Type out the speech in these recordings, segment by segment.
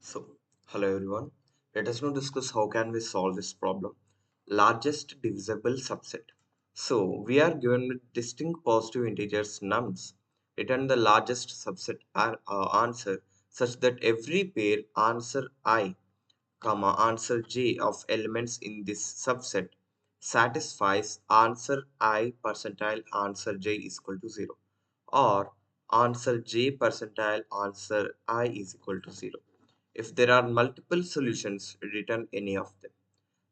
So, hello everyone. Let us now discuss how can we solve this problem. Largest divisible subset. So, we are given with distinct positive integers nums. Return the largest subset answer such that every pair answer I, comma answer j of elements in this subset satisfies answer I percentile answer j is equal to 0 or answer j percentile answer I is equal to 0. If there are multiple solutions, return any of them.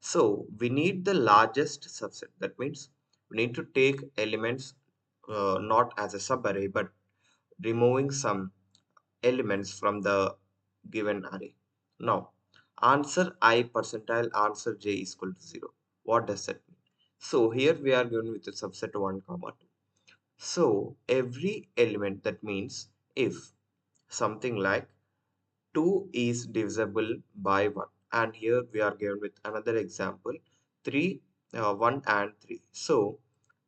So we need the largest subset. That means we need to take elements not as a subarray but removing some elements from the given array. Now, answer I percentile answer j is equal to 0. What does that mean? So here we are given with the subset 1 comma 2. So every element, that means if something like 2 is divisible by 1, and here we are given with another example 3 1 and 3. So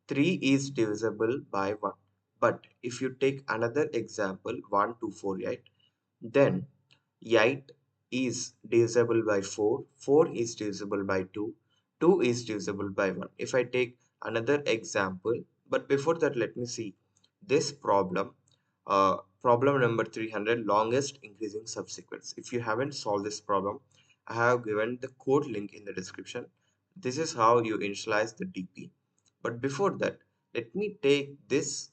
3 is divisible by 1, but if you take another example 1 2 4 8, then 8 is divisible by 4, 4 is divisible by 2, 2 is divisible by 1. If I take another example, but before that let me see this problem. Problem number 300, longest increasing subsequence. If you haven't solved this problem, I have given the code link in the description. This is how you initialize the DP. But before that, let me take this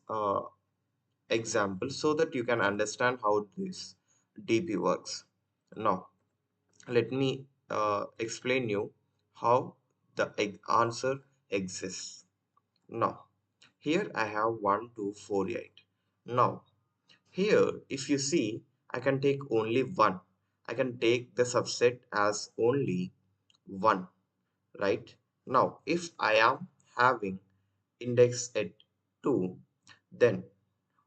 example so that you can understand how this DP works. Now, let me explain you how the answer exists. Now, here I have 1 2 4 8. Now, here, if you see, I can take only one. I can take the subset as only one, right? Now, if I am having index at 2, then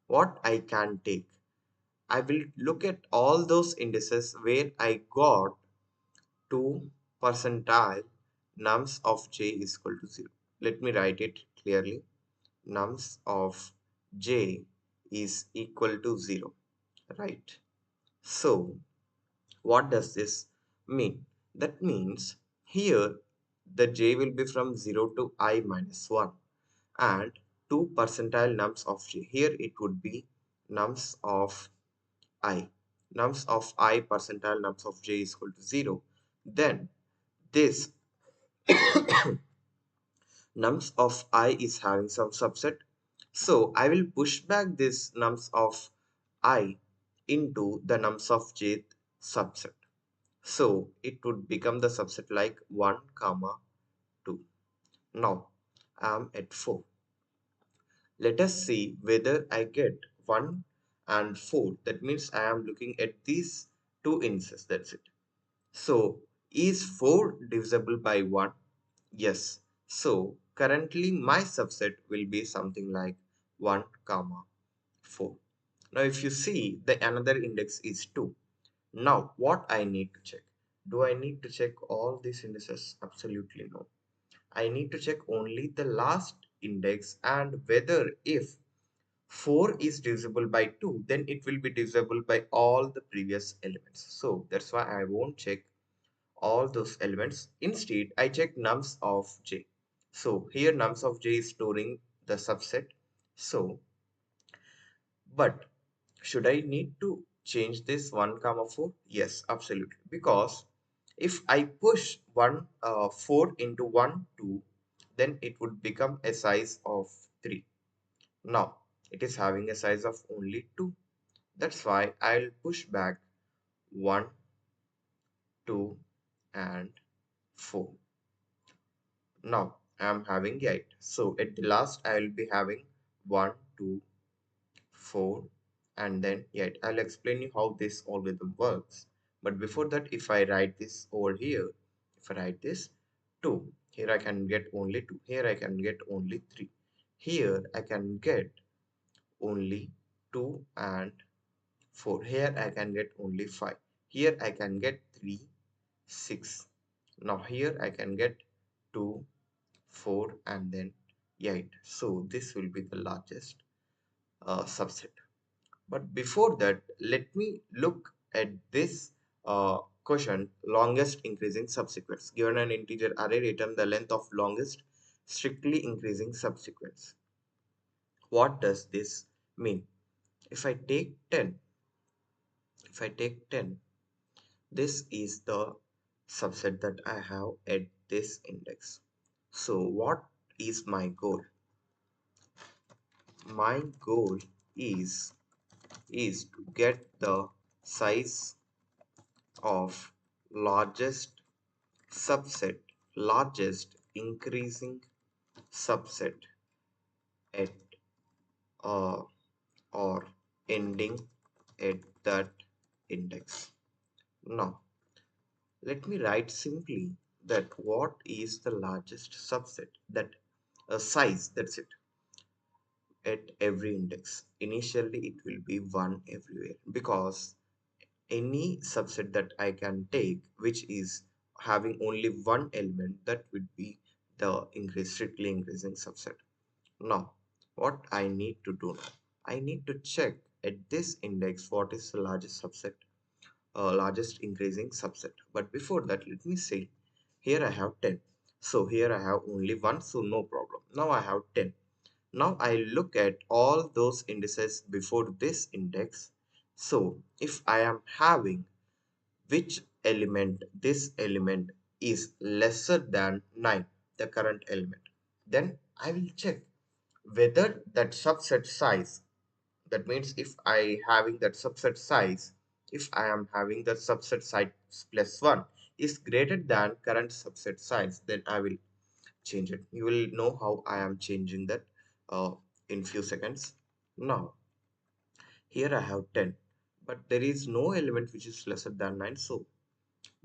what I can take? I will look at all those indices where I got 2 percentile nums of j is equal to 0. Let me write it clearly. Nums of j is equal to 0, right? So, what does this mean? That means here the j will be from 0 to I minus 1 and 2 percentile nums of j. Here it would be nums of I. Nums of I percentile nums of j is equal to 0. Then this nums of I is having some subset. So I will push back this nums of I into the nums of j subset. So it would become the subset like 1 comma 2. Now I am at 4. Let us see whether I get 1 and 4. That means I am looking at these two indices. That's it. So is 4 divisible by 1? Yes. So currently my subset will be something like 1 comma 4. Now if you see the another index is 2. Now what I need to check? Do I need to check all these indices? Absolutely no. I need to check only the last index and whether if 4 is divisible by 2, then it will be divisible by all the previous elements. So that's why I won't check all those elements. Instead, I check nums of j. So here nums of j is storing the subset. So, but should I need to change this 1 comma 4? Yes, absolutely. Because if I push 4 into 1 2, then it would become a size of 3. Now it is having a size of only 2. That's why I'll push back 1 2 and 4. Now I am having 8. So at the last I will be having 1 2 4 and then 8. I'll explain you how this algorithm works. But before that, if I write this over here, if I write this 2, here I can get only 2. Here I can get only 3. Here I can get only 2 and 4. Here I can get only 5. Here I can get 3 6. Now here I can get 2 4 and then 8. So this will be the largest subset. But before that, let me look at this Question: longest increasing subsequence. Given an integer array, return the length of longest strictly increasing subsequence. What does this mean? If I take 10, if I take 10, this is the subset that I have at this index. So what is my goal? My goal is to get the size of largest subset, largest increasing subset at uh, or ending at that index. Now let me write simply that what is the largest subset, that a size, that's it, at every index. Initially it will be 1 everywhere, because any subset that I can take which is having only one element, that would be the strictly increasing subset. Now what I need to do now, I need to check at this index what is the largest subset, largest increasing subset. But before that, let me say, here I have 10. So here I have only 1, so no problem. Now I have 10. Now I look at all those indices before this index. So if I am having which element, this element is lesser than 9, the current element, then I will check whether that subset size, that means if I having that subset size, if I am having that subset size plus 1 is greater than current subset size, then I will change it. You will know how I am changing that uh, in few seconds. Now here I have 10, but there is no element which is lesser than 9, so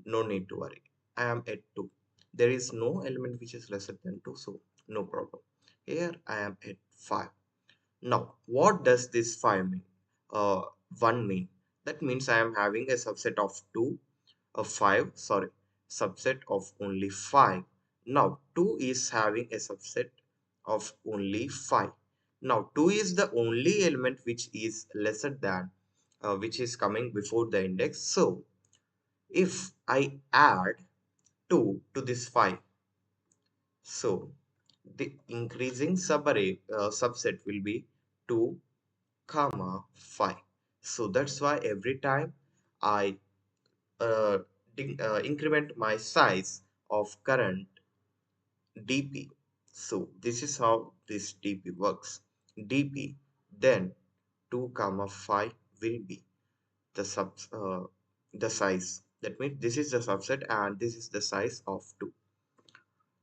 no need to worry. I am at 2. There is no element which is lesser than 2, so no problem. Here I am at 5. Now, what does this 5 mean? Uh, 1 mean? That means I am having a subset of 2, a 5, sorry, subset of only 5. Now, 2 is having a subset of only 5. Now, 2 is the only element which is lesser than, which is coming before the index. So, if I add 2 to this 5, so the increasing subarray subset will be 2 comma 5. So that's why every time I uh, increment my size of current dp, so this is how this dp works. Dp, then 2 comma 5 will be the the size, that means this is the subset and this is the size of 2.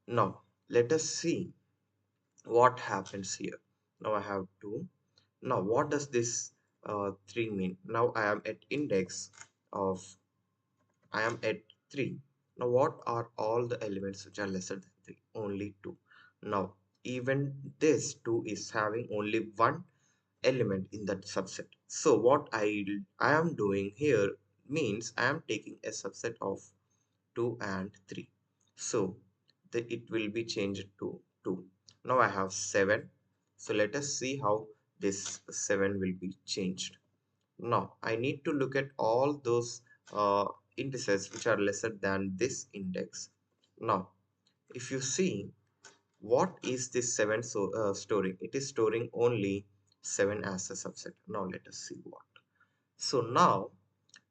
Now let us see what happens here. Now I have 2. Now what does this 3 mean? Now I am at index of, I am at 3. Now what are all the elements which are lesser than 3? Only 2. Now even this 2 is having only one element in that subset. So what I am doing here means I am taking a subset of 2 and 3. So it will be changed to 2. Now I have 7. So let us see how this 7 will be changed. Now I need to look at all those indices which are lesser than this index. Now if you see, what is this 7 storing? It is storing only 7 as a subset. Now let us see what. So now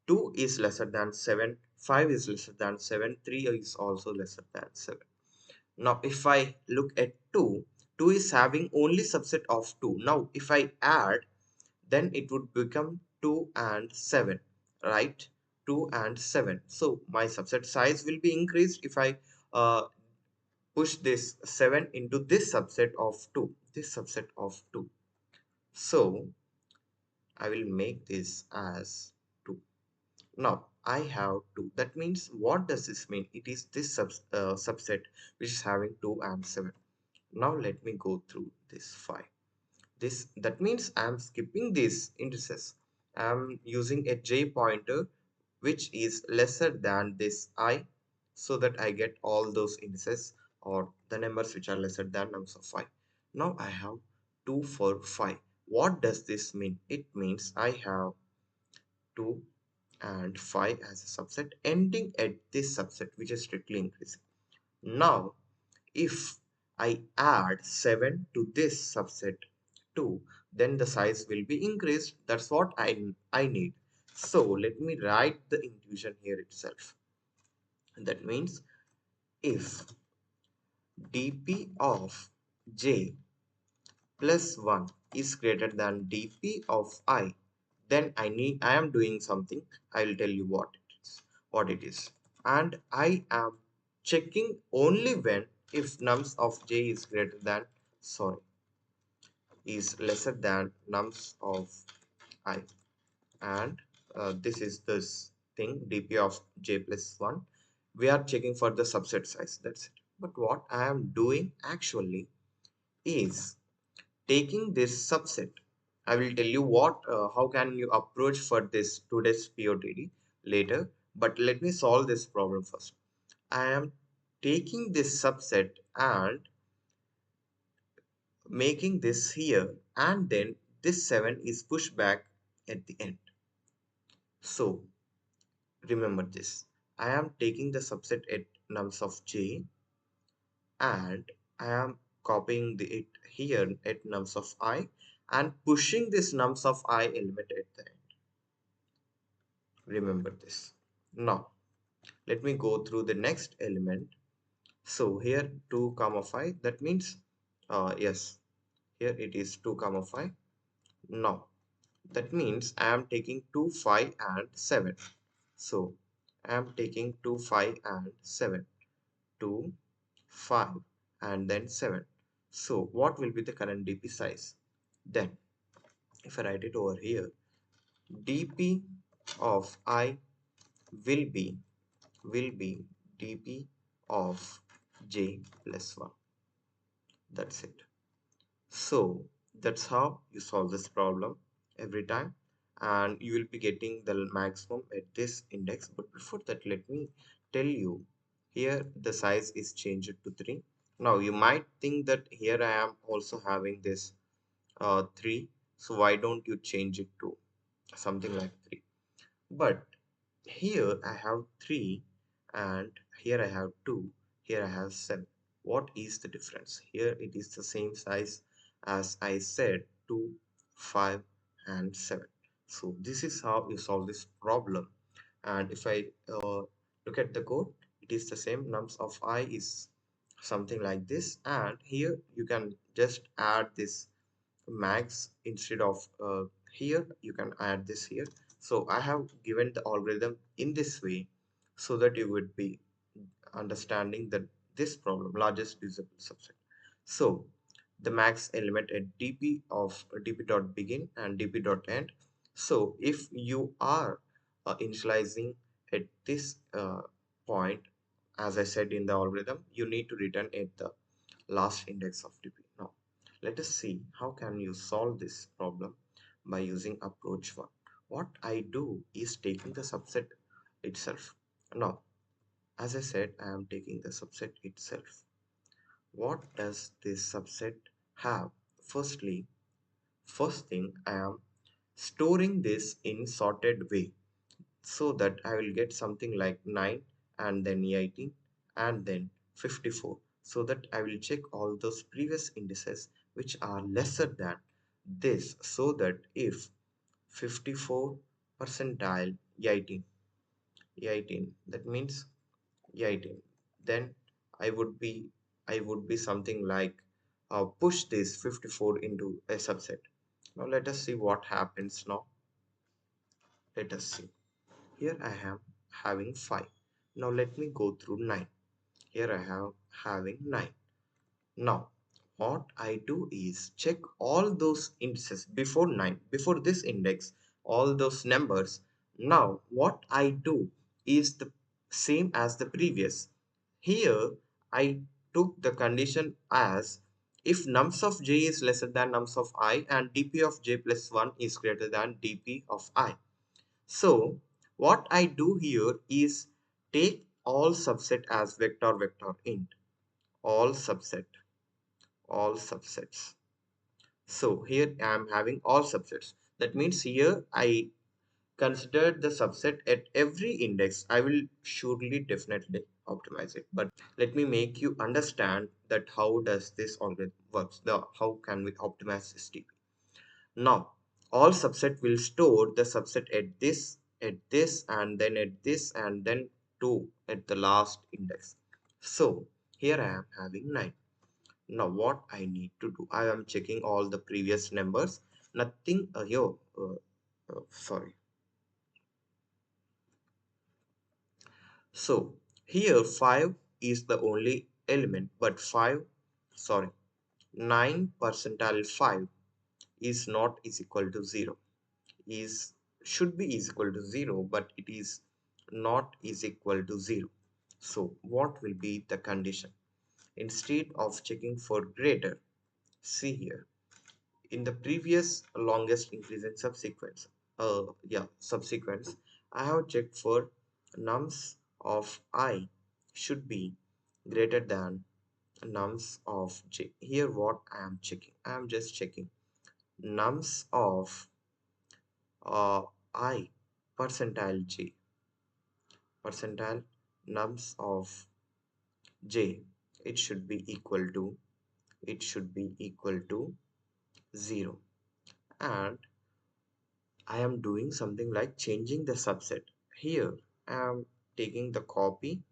2 is lesser than 7, 5 is lesser than 7, 3 is also lesser than 7. Now if I look at 2, 2 is having only subset of 2. Now if I add, then it would become 2 and 7, right? 2 and 7. So my subset size will be increased if I push this 7 into this subset of 2, this subset of 2. So I will make this as 2. Now I have 2. That means what does this mean? It is this subset which is having 2 and 7. Now let me go through this 5. This, that means I am skipping these indices. I am using a j pointer which is lesser than this I, so that I get all those indices or the numbers which are lesser than numbers of 5. Now I have 2 for 5. What does this mean? It means I have 2 and 5 as a subset ending at this subset which is strictly increasing. Now if I add 7 to this subset 2, then the size will be increased. That's what I need. So let me write the intuition here itself. That means if dp of j plus 1 is greater than dp of I, then I am doing something. I will tell you what it is. And I am checking only when if nums of j is greater than, sorry, is lesser than nums of I, and this is this thing dp of j plus 1. We are checking for the subset size, that's it. But what I am doing actually is taking this subset. I will tell you how can you approach for this today's POTD later, but let me solve this problem first. I am taking this subset and making this here, and then this 7 is pushed back at the end. So remember this. I am taking the subset at nums of j, and I am copying it here at nums of I and pushing this nums of I element at the end. Remember this. Now let me go through the next element. So here 2 comma 5, that means yes, here it is 2 comma 5. Now that means I am taking 2 5 and 7. So I am taking 2 5 and 7, 2 5 and then 7. So what will be the current dp size? Then if I write it over here, dp of I will be dp of j plus 1. That's it. So that's how you solve this problem every time, and you will be getting the maximum at this index. But before that, let me tell you, here the size is changed to 3. Now you might think that here I am also having this 3, so why don't you change it to something like 3? But here I have 3 and here I have 2, here I have 7. What is the difference? Here it is the same size as I said, 2, 5 and 7. So this is how you solve this problem. And if I look at the code, it is the same. Nums of I is something like this, and here you can just add this max instead of here you can add this here. So I have given the algorithm in this way so that you would be understanding that this problem largest divisible subset. So the max element at dp of dp dot begin and dp dot end. So if you are initializing at this point, as I said in the algorithm, you need to return at the last index of dp. Now let us see how can you solve this problem by using approach 1. What I do is taking the subset itself. Now as I said, I am taking the subset itself. What does this subset have? First thing, I am storing this in sorted way so that I will get something like 9 and then 18 and then 54, so that I will check all those previous indices which are lesser than this, so that if 54 percentile 18, that means 18, then I would be something like push this 54 into a subset. Now let us see what happens. Now let us see. Here I am having 5. Now let me go through 9. Here I have having 9. Now what I do is check all those indices before 9, before this index, all those numbers. Now what I do is the same as the previous. Here I took the condition as if nums of j is lesser than nums of I and dp of j plus 1 is greater than dp of I. So what I do here is take all subset as vector int, all subset, all subsets. So here I am having all subsets. That means here I consider the subset at every index, I will surely definitely optimize it. But let me make you understand that how does this algorithm works, the how can we optimize this TP. Now all subset will store the subset at this and then at this and then 2 at the last index. So here I am having 9. Now what I need to do, I am checking all the previous numbers, nothing here sorry. So here 5 is the only element, but 9 percentile 5 is not is equal to 0. Is should be is equal to 0, but it is not is equal to 0. So what will be the condition? Instead of checking for greater, see here, in the previous longest increasing subsequence, I have checked for nums of I should be greater than nums of j. Here what I am checking, I am just checking nums of I percentile j, percentile nums of j, it should be equal to, it should be equal to 0. And I am doing something like changing the subset. Here I am taking the copy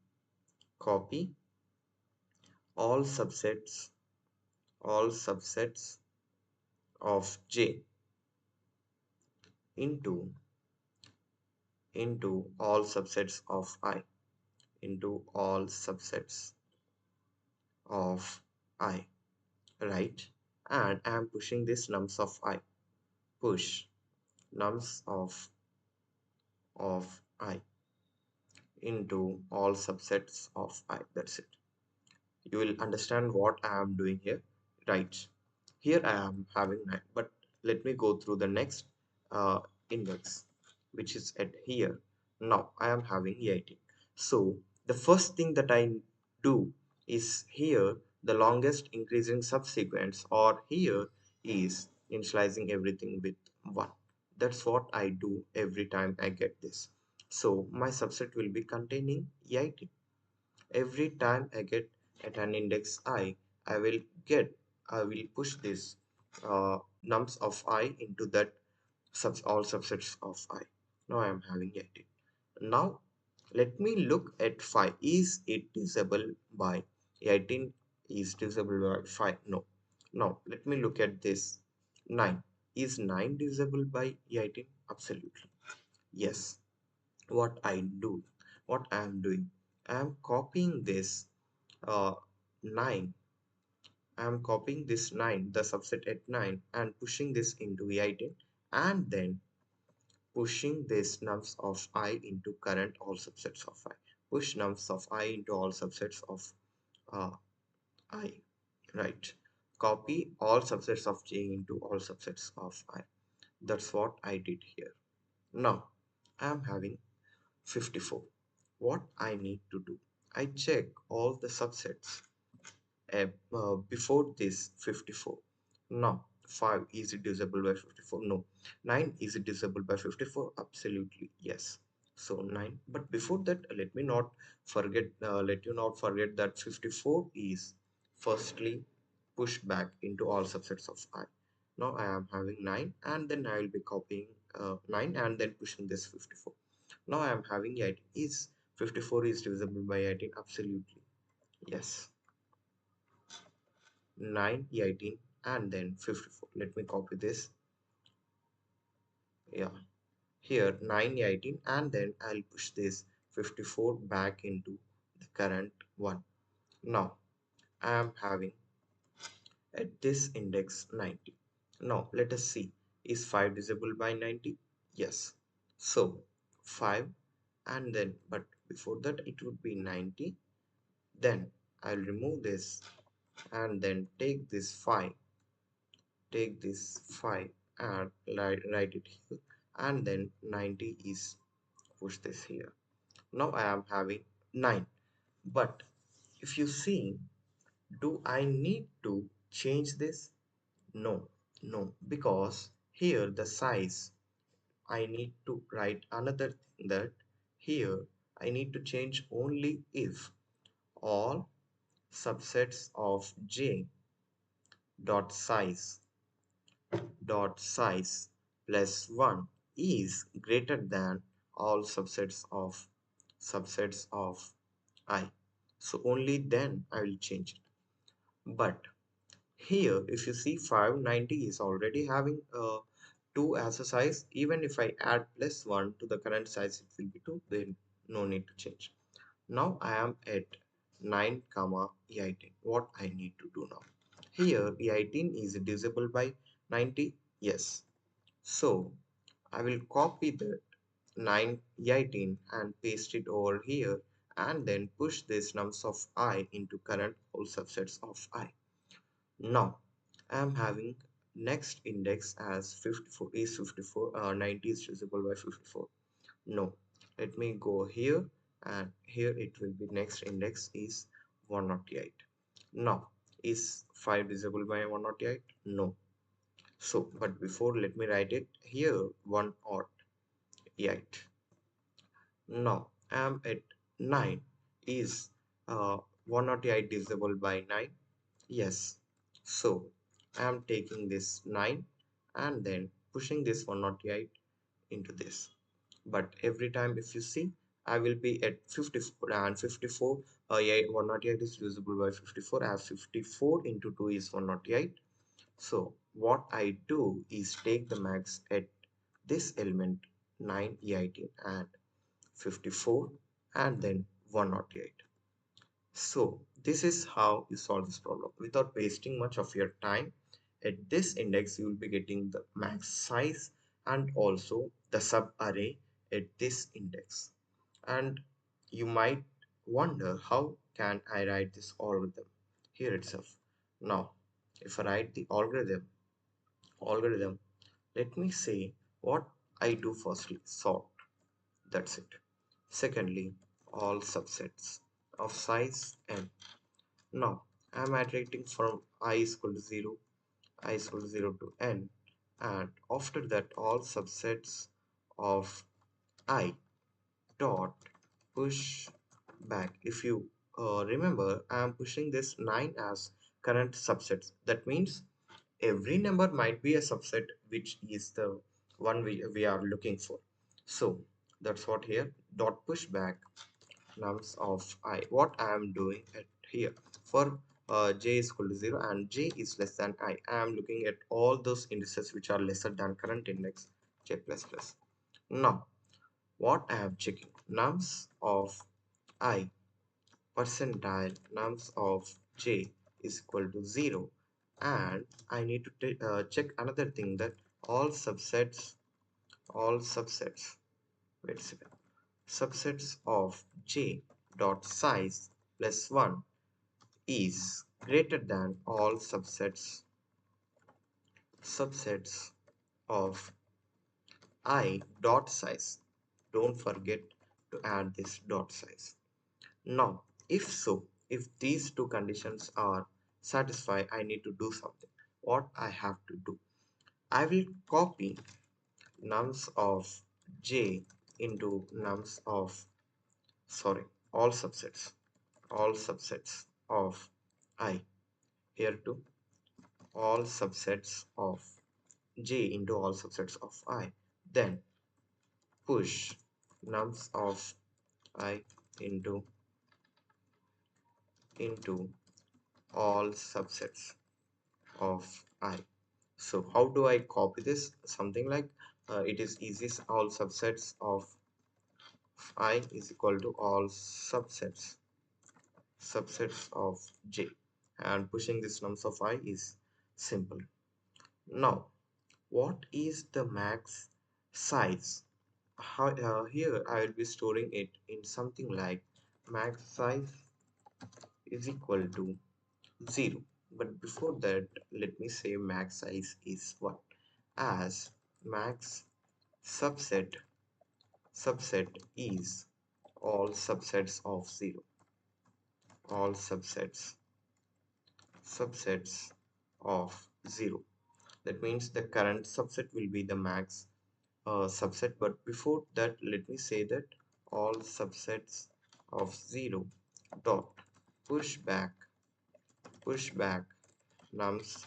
all subsets of j into all subsets of I, into all subsets of I, right? And I am pushing this nums of I, push nums of I into all subsets of I. That's it. You will understand what I am doing here, right? Here I am having 9, but let me go through the next uh, index, which is at here. Now I am having 18. So the first thing that I do is here the longest increasing subsequence, or here is initializing everything with 1. That's what I do every time I get this. So my subset will be containing 18. Every time I get at an index I will push this nums of I into that all subsets of I. Now I am having 18. Now let me look at 5. Is it divisible by 18? Is divisible by 5? No. Now let me look at this 9. Is 9 divisible by 18? Absolutely yes. What I do, what I am doing, I am copying this 9. I am copying this 9, the subset at 9, and pushing this into 18, and then pushing this nums of I into current all subsets of I. Push nums of I into all subsets of uh, I, right? Copy all subsets of J into all subsets of I. That's what I did here. Now I am having 54. What I need to do, I check all the subsets before this 54. Now 5, is it divisible by 54? No. 9, is it divisible by 54? Absolutely yes. So 9, but before that let me not forget, let you not forget that 54 is firstly pushed back into all subsets of I. Now I am having 9, and then I will be copying 9 and then pushing this 54. Now I am having 18. Is 54 is divisible by 18? Absolutely yes. 9, 18, and then 54. Let me copy this. Yeah, here 9, 18, and then I'll push this 54 back into the current one. Now I am having at this index 90. Now let us see, is 5 divisible by 90? Yes. So 5, and then but before that it would be 90. Then I'll remove this and then take this 5, and write it here, and then 90 is push this here. Now I am having 9, but if you see, do I need to change this? No, no, because here the size, I need to write another thing that here I need to change only if all subsets of J dot size plus 1 is greater than all subsets of I. So only then I will change it. But here, if you see 590 is already having 2 as a size. Even if I add plus 1 to the current size, it will be 2. Then no need to change. Now I am at 9 comma E18. What I need to do now? Here E18 is divisible by 90. Yes. So I will copy the 9 E18 and paste it over here and then push this nums of I into current all subsets of I. Now I am having next index as 54 is 54 90 is divisible by 54. No, let me go here and here it will be next index is 108. Now is 5 divisible by 108? No. So but before let me write it here 108. Now I am at 9 is 108 divisible by 9. Yes. So I am taking this 9 and then pushing this 108 into this. But every time if you see, I will be at 54 and 54. Yeah, 108 is divisible by 54 as 54 into 2 is 108. So what I do is take the max at this element 9, 18 and 54 and then 108. So this is how you solve this problem without wasting much of your time. At this index, you will be getting the max size and also the sub array at this index. And you might wonder how can I write this algorithm here itself. Now, if I write the algorithm, let me say what I do firstly, sort. That's it. Secondly, all subsets of size n. Now, I am iterating from I is equal to 0, I is equal to 0 to n, and after that all subsets of I dot push back. If you remember, I am pushing this 9 as current subsets. That means every number might be a subset which is the one we are looking for. So that's what here dot push back nums of I. What I am doing at here for j is equal to 0 and j is less than I am looking at all those indices which are lesser than current index j plus plus. Now what I am checking nums of I percentile nums of j is equal to 0 and I need to check another thing that all subsets wait a second subsets of j dot size plus 1 is greater than all subsets of I dot size. Don't forget to add this dot size. Now, if so, if these two conditions are satisfied, I need to do something. What I have to do? I will copy nums of j into nums of, sorry, all subsets of I. Here too, all subsets of j into all subsets of I. Then push nums of I into all subsets of I. So how do I copy this? Something like it is easy. All subsets of I is equal to all subsets of j, and pushing this nums of I is simple. Now what is the max size? Here I will be storing it in something like max size is equal to 0. But before that, let me say max size is what? As max subset is all subsets of 0. All subsets of 0. That means the current subset will be the max subset, but before that let me say that all subsets of 0 dot push back nums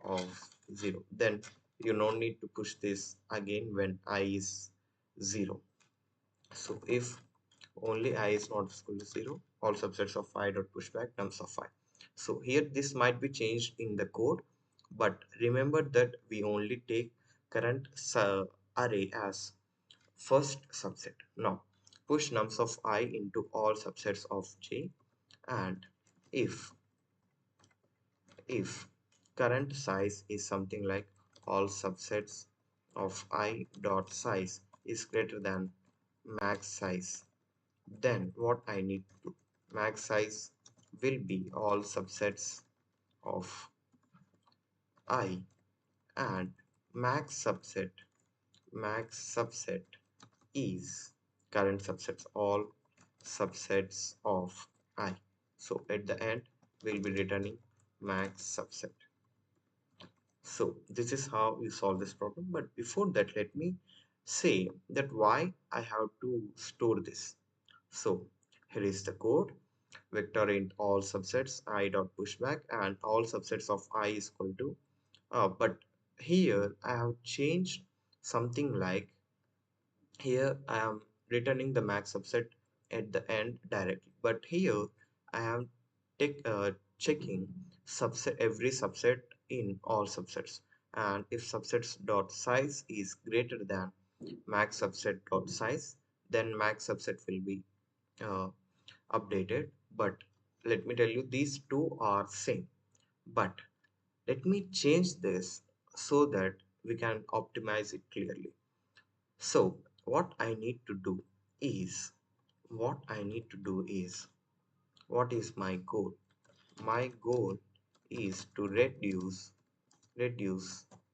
of 0. Then you no need to push this again when I is 0. So if only I is not equal to 0, all subsets of I dot pushback nums of I. So here this might be changed in the code, but remember that we only take current array as first subset. Now push nums of I into all subsets of J, and if current size is something like all subsets of I dot size is greater than max size, then what I need to do, max size will be all subsets of I, and max subset is current subsets all subsets of I. So at the end we'll be returning max subset. So this is how we solve this problem. But before that, let me say that why I have to store this. So here is the code: vector int all subsets I dot pushback, and all subsets of I is equal to but here I have changed something like, here I am returning the max subset at the end directly, but here I am checking subset every subset in all subsets, and if subsets dot size is greater than max subset dot size, then max subset will be uh, updated. But let me tell you, these two are same, but let me change this so that we can optimize it clearly. So what I need to do is, what is my goal? My goal is to reduce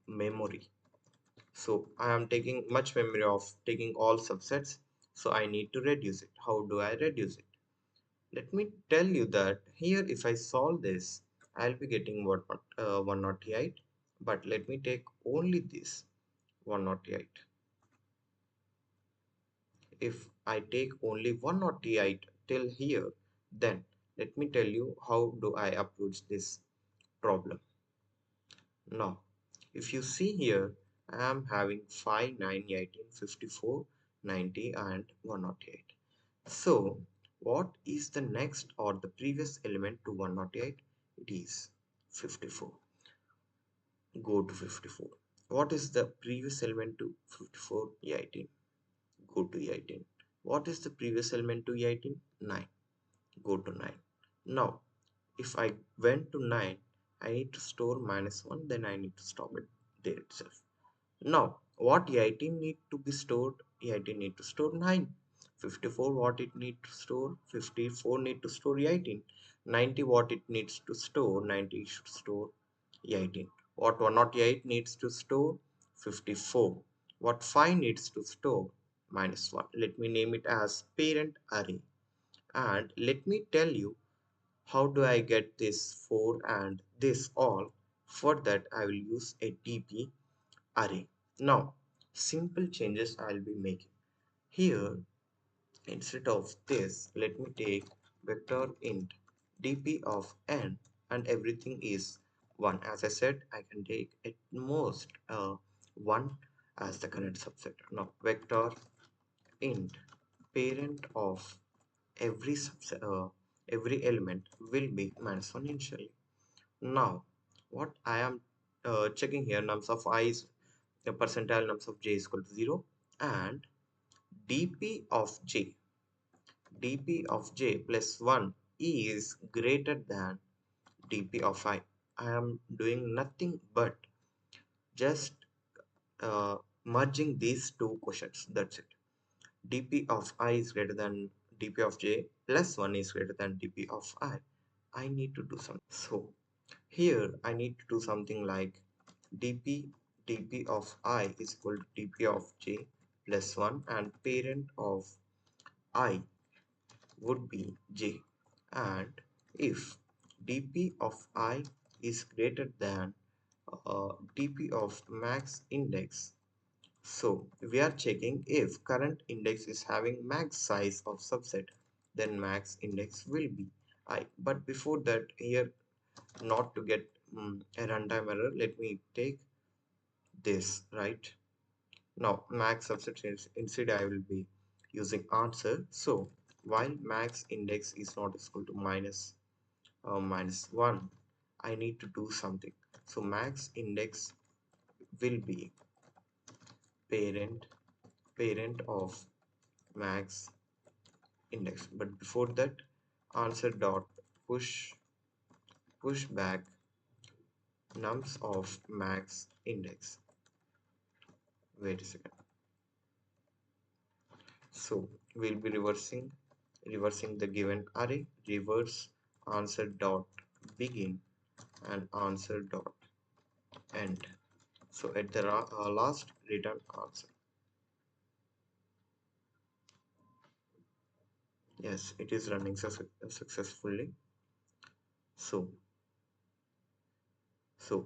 memory. So I am taking much memory of taking all subsets. So I need to reduce it. How do I reduce it? Let me tell you that here if I solve this, I'll be getting what 108. But let me take only this 108. If I take only 108 till here, then let me tell you how do I approach this problem. Now, if you see here, I am having 5, 9, 18, 54, 90 and 108. So, what is the next or the previous element to 108? It is 54. Go to 54. What is the previous element to 54? 18. Go to 18. What is the previous element to 18? 9. Go to 9. Now, if I went to 9, I need to store -1, then I need to stop it there itself. Now, what 18 need to be stored? 18 need to store 9. 54 what it need to store? 54 need to store 18. 90 what it needs to store? 90 should store 18. What 108 needs to store? 54. What 5 needs to store? -1. Let me name it as parent array. And let me tell you how do I get this 4 and this all. For that I will use a dp array. Now simple changes I'll be making. Here instead of this, let me take vector int dp of n, and everything is 1. As I said, I can take at most 1 as the current subset. Now vector int parent of every subset every element will be -1 initially. Now what I am checking here, nums of I is the percentile nums of j is equal to 0, and dp of j plus 1 is greater than dp of I. I am doing nothing but just merging these two questions. That's it. Dp of I is greater than dp of j plus 1 is greater than dp of I. I need to do something. So here I need to do something like dp of I is equal to dp of j plus 1, and parent of I would be j, and if dp of I is greater than dp of max index So we are checking if current index is having max size of subset, then max index will be I. But before that, here, not to get a runtime error, let me take this, right? Now max subset is instead I will be using answer. So while max index is not equal to minus 1, I need to do something. So max index will be parent parent of max index, but before that, answer dot push back nums of max index. Wait a second. So we'll be reversing the given array. Reverse answer dot begin and answer dot end. So at the last, return answer. Yes, it is running successfully. So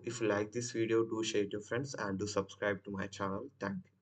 if you like this video, do share it to friends and do subscribe to my channel. Thank you.